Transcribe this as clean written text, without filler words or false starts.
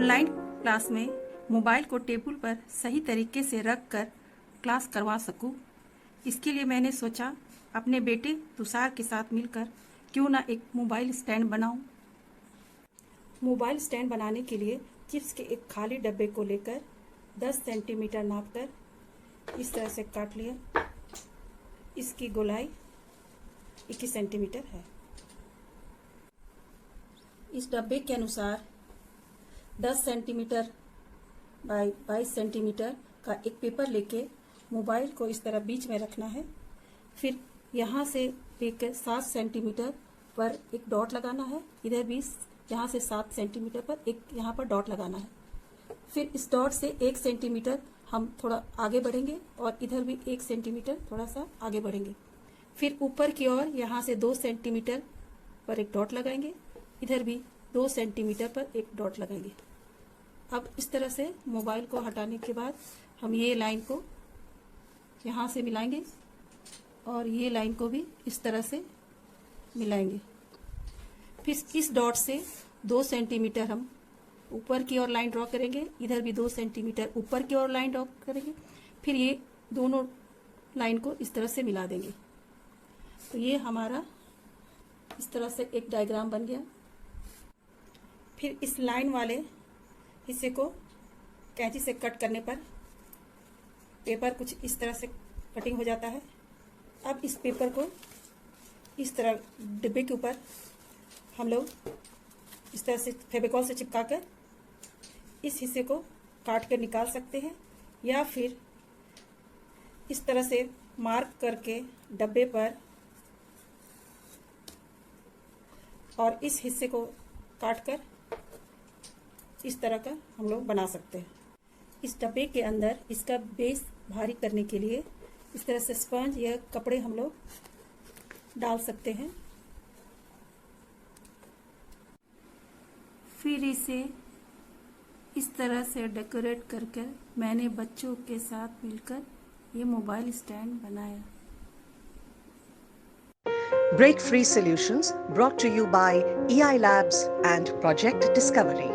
Online class में mobile को table पर सही तरीके से रख कर क्लास करवा सकूं, इसके लिए मैंने सोचा अपने बेटे तुषार के साथ मिलकर क्यों ना एक मोबाइल स्टैंड बनाऊं। मोबाइल स्टैंड बनाने के लिए चिप्स के एक खाली डब्बे को लेकर 10 सेंटीमीटर नापकर इस तरह से काट लिया। इसकी गोलाई 21 सेंटीमीटर है। इस डब्बे के अनुसार 10 सेंटीमीटर बाई 22 सेंटीमीटर का एक पेपर लेके मोबाइल को इस तरह बीच में रखना है। फिर यहाँ से लेकर 7 सेंटीमीटर पर एक डॉट लगाना है। इधर भी यहाँ से 7 सेंटीमीटर पर एक यहाँ पर डॉट लगाना है। फिर इस डॉट से 1 सेंटीमीटर हम थोड़ा आगे बढ़ेंगे और इधर भी 1 सेंटीमीटर थोड़ा सा आगे बढ़ेंगे। फिर ऊपर की ओर यहाँ से 2 सेंटीमीटर पर एक डॉट लगाएंगे। इधर भी 2 सेंटीमीटर पर एक डॉट लगाएंगे। अब इस तरह से मोबाइल को हटाने के बाद हम ये लाइन को यहाँ से मिलाएंगे और ये लाइन को भी इस तरह से मिलाएंगे। फिर इस डॉट से 2 सेंटीमीटर हम ऊपर की ओर लाइन ड्रॉ करेंगे। इधर भी 2 सेंटीमीटर ऊपर की ओर लाइन ड्रॉ करेंगे। फिर ये दोनों लाइन को इस तरह से मिला देंगे। तो ये हमारा इस तरह से एक डायग्राम बन गया। फिर इस लाइन वाले हिस्से को कैंची से कट करने पर पेपर कुछ इस तरह से कटिंग हो जाता है। अब इस पेपर को इस तरह डिब्बे के ऊपर हम लोग इस तरह से फेविकॉल से चिपका कर इस हिस्से को काट कर निकाल सकते हैं, या फिर इस तरह से मार्क करके डब्बे पर और इस हिस्से को काट कर इस तरह का हम लोग बना सकते हैं। इस डब्बे के अंदर इसका बेस भारी करने के लिए इस तरह से स्पंज या कपड़े हम लोग डाल सकते हैं। फिर इसे इस तरह से डेकोरेट करके मैंने बच्चों के साथ मिलकर ये मोबाइल स्टैंड बनाया। Break Free Solutions brought to you by EI Labs and Project Discovery.